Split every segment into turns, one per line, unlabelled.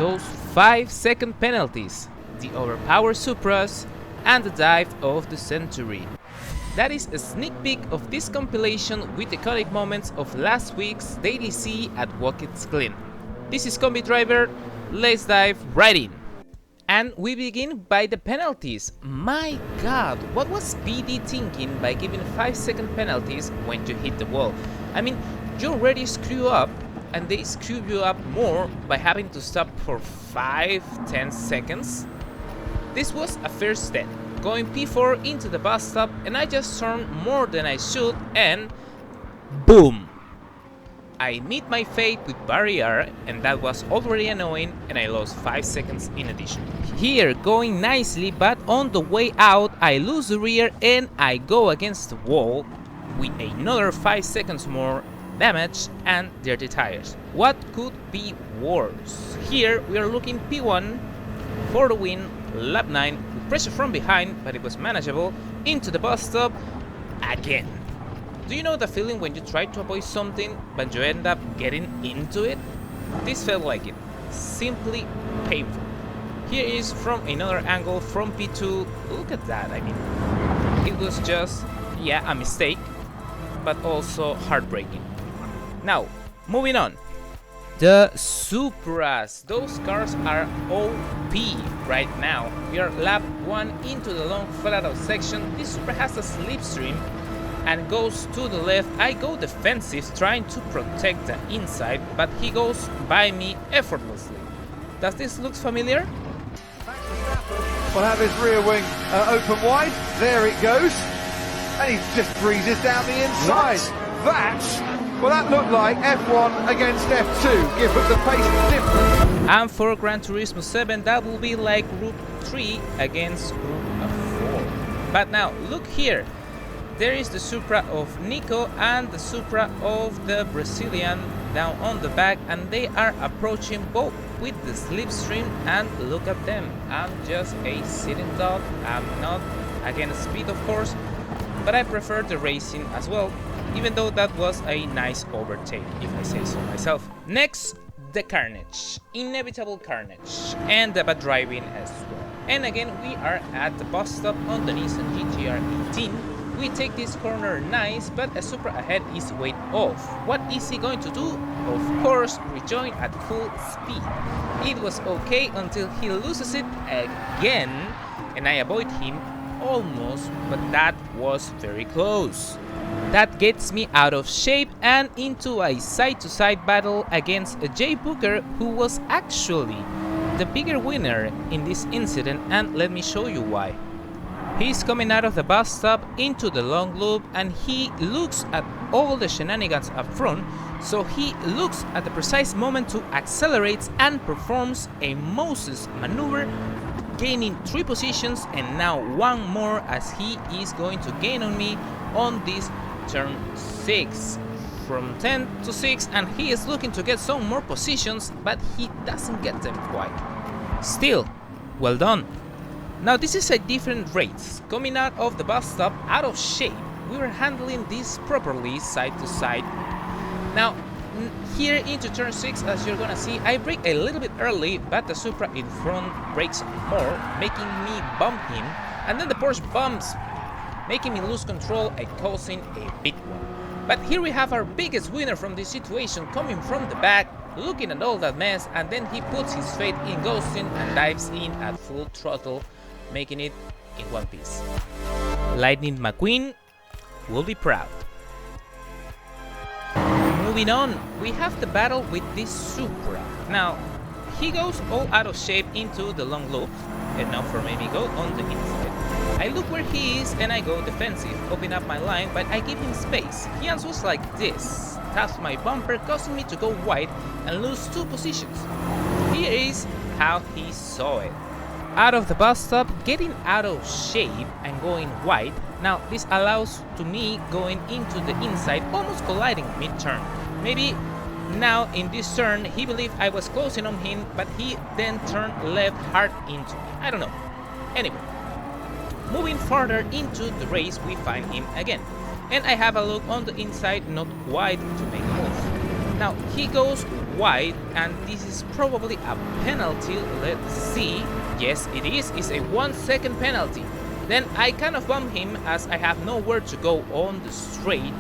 those 5-second penalties, the overpowered Supras, and the dive of the century. That is a sneak peek of this compilation with iconic moments of last week's Daily C at Watkins Glen. This is Combi Driver, let's dive right in. And we begin by the penalties. My god, what was PD thinking by giving 5-second penalties when you hit the wall? I mean, you already screw up, and they screw you up more by having to stop for 5-10 seconds. This was a first step, going P4 into the bus stop, and I just turned more than I should, and boom! I meet my fate with barrier, and that was already annoying, and I lost 5 seconds in addition. Here, going nicely, but on the way out, I lose the rear and I go against the wall with another 5 seconds more damage and dirty tires. What could be worse? Here, we are looking P1 for the win, lap 9, with pressure from behind, but it was manageable, into the bus stop again. Do you know the feeling when you try to avoid something, but you end up getting into it? This felt like it. Simply painful. Here is from another angle from P2. Look at that, I mean, it was just, yeah, a mistake, but also heartbreaking. Now, moving on. The Supras. Those cars are OP right now. We are lap 1 into the long flat-out section. This Supra has a slipstream and goes to the left. I go defensive, trying to protect the inside, but he goes by me effortlessly. Does this look familiar?
Will have his rear wing open wide. There it goes, and he just breezes down the inside. That looked like F1 against F2, given the pace difference.
And for Gran Turismo 7, that will be like Group 3 against Group 4. But now, look here. There is the Supra of Nico and the Supra of the Brazilian down on the back, and they are approaching both with the slipstream, and look at them. I'm just a sitting dog. I'm not against speed, of course, but I prefer the racing as well, even though that was a nice overtake, if I say so myself. Next, the carnage. Inevitable carnage, and the bad driving as well. And again, we are at the bus stop on the Nissan GTR 18. We take this corner nice, but a Supra ahead is way off. What is he going to do? Of course, rejoin at full speed. It was okay until he loses it again, and I avoid him almost, but that was very close. That gets me out of shape and into a side-to-side battle against a Jay Booker, who was actually the bigger winner in this incident, and let me show you why. He's coming out of the bus stop into the long loop, and he looks at all the shenanigans up front, so he looks at the precise moment to accelerate and performs a Moses maneuver, gaining 3 positions and now 1 more, as he is going to gain on me on this turn 6. From 10 to 6, and he is looking to get some more positions, but he doesn't get them quite. Still, well done. Now this is a different race. Coming out of the bus stop out of shape, we were handling this properly side to side. Now here into turn 6, as you're gonna see, I brake a little bit early, but the Supra in front brakes more, making me bump him, and then the Porsche bumps, making me lose control and causing a big one. But here we have our biggest winner from this situation, coming from the back, looking at all that mess, and then he puts his faith in ghosting and dives in at full throttle, making it in one piece. Lightning McQueen will be proud. Moving on, we have the battle with this Supra. Now, he goes all out of shape into the long loop, and now for maybe go on the inside. I look where he is and I go defensive, open up my line, but I give him space. He answers like this, taps my bumper, causing me to go wide and lose 2 positions. Here is how he saw it. Out of the bus stop, getting out of shape and going wide. Now this allows to me going into the inside, almost colliding mid-turn. Maybe now in this turn he believed I was closing on him, but he then turned left hard into me. I don't know. Anyway, moving further into the race, we find him again. And I have a look on the inside, not quite to make a move. Now he goes wide, and this is probably a penalty. Let's see. Yes, it is. It's a 1 second penalty. Then I kind of bump him as I have nowhere to go on the straight.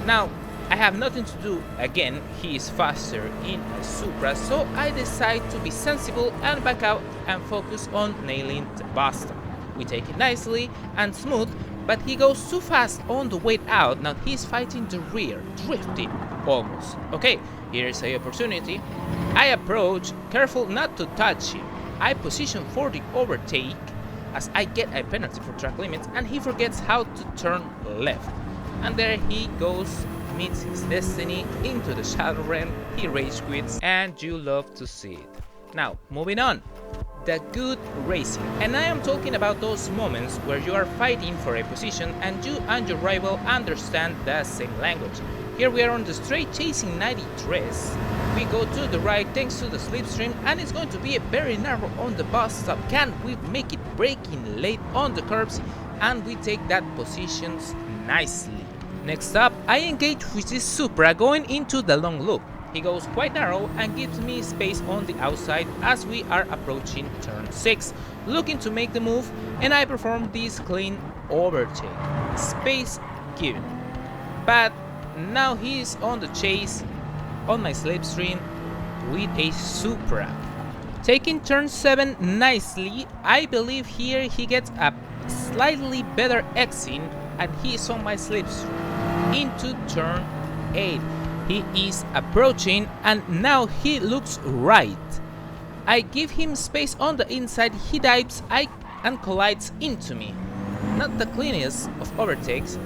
Now I have nothing to do. Again, he is faster in a Supra, so I decide to be sensible and back out and focus on nailing the bus stop. We take it nicely and smooth, but he goes too fast on the way out. Now he's fighting the rear, drifting almost. Okay, here's an opportunity. I approach, careful not to touch him. I position for the overtake as I get a penalty for track limits, and he forgets how to turn left. And there he goes, meets his destiny into the shadow realm. He rage quits, and you love to see it. Now, moving on. The good racing. And I am talking about those moments where you are fighting for a position and you and your rival understand the same language. Here we are on the straight chasing 93. We go to the right thanks to the slipstream, and it's going to be a very narrow on the bus stop. Can we make it braking late on the curbs? And we take that positions nicely. Next up, I engage with this Supra going into the long loop. He goes quite narrow and gives me space on the outside as we are approaching turn 6, looking to make the move, and I perform this clean overtake. Space given. But now he is on the chase on my slipstream with a Supra. Taking turn 7 nicely, I believe here he gets a slightly better exit, and he is on my slipstream into turn 8. He is approaching, and now he looks right. I give him space on the inside, he dives and collides into me. Not the cleanest of overtakes.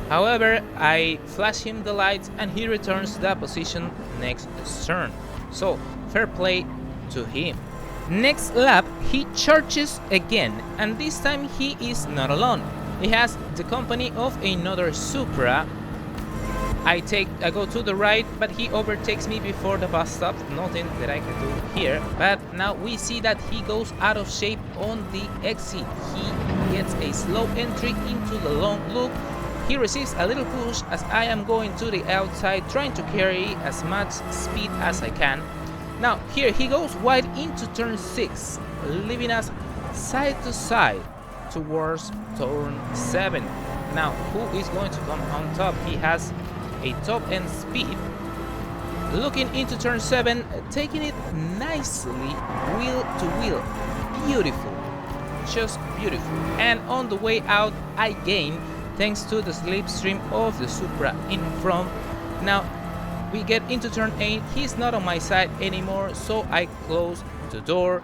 However, I flash him the lights and he returns to the position next turn. So, fair play to him. Next lap, he charges again, and this time he is not alone. He has the company of another Supra. I go to the right, but he overtakes me before the bus stop. Nothing that I can do here. But now we see that he goes out of shape on the exit. He gets a slow entry into the long loop. He receives a little push as I am going to the outside, trying to carry as much speed as I can. Now here he goes wide into turn 6, leaving us side to side towards turn 7. Now who is going to come on top? He has a top end speed. Looking into turn 7, taking it nicely, wheel to wheel. Beautiful, just beautiful. And on the way out, I gain thanks to the slipstream of the Supra in front. Now we get into turn 8. He's not on my side anymore, so I close the door,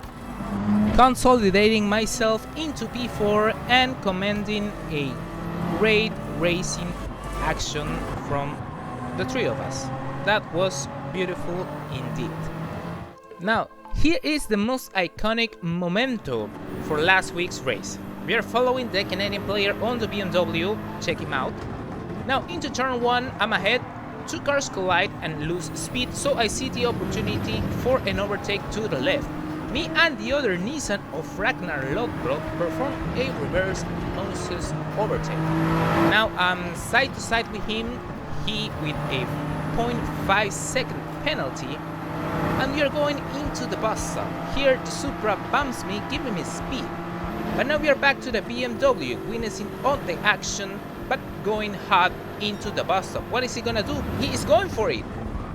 consolidating myself into P4 and commanding a great racing action from the three of us. That was beautiful indeed. Now, here is the most iconic memento for last week's race. We are following the Canadian player on the BMW. Check him out. Now, into turn 1, I'm ahead. Two cars collide and lose speed, so I see the opportunity for an overtake to the left. Me and the other Nissan of Ragnar Lodbrok perform a reverse noses overtake. Now I'm side to side with him, he with a 0.5 second penalty, and we are going into the bus stop. Here the Supra bumps me, giving me speed. But now we are back to the BMW, witnessing all the action, but going hard into the bus stop. What is he gonna do? He is going for it.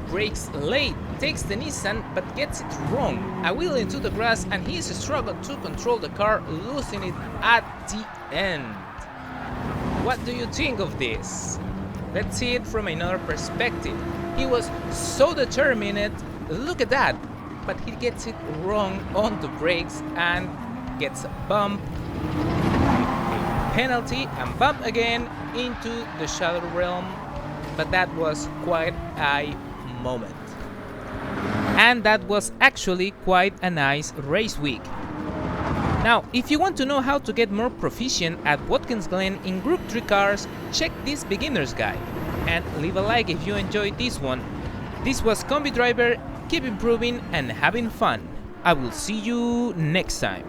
Brakes late, takes the Nissan, but gets it wrong. A wheel into the grass, and he's struggled to control the car, losing it at the end. What do you think of this? Let's see it from another perspective. He was so determined, look at that, but he gets it wrong on the brakes and gets a bump, a penalty, and bump again into the shadow realm. But that was quite a moment. And that was actually quite a nice race week. Now, if you want to know how to get more proficient at Watkins Glen in Group 3 cars, check this beginner's guide. And leave a like if you enjoyed this one. This was Combi Driver, keep improving and having fun. I will see you next time.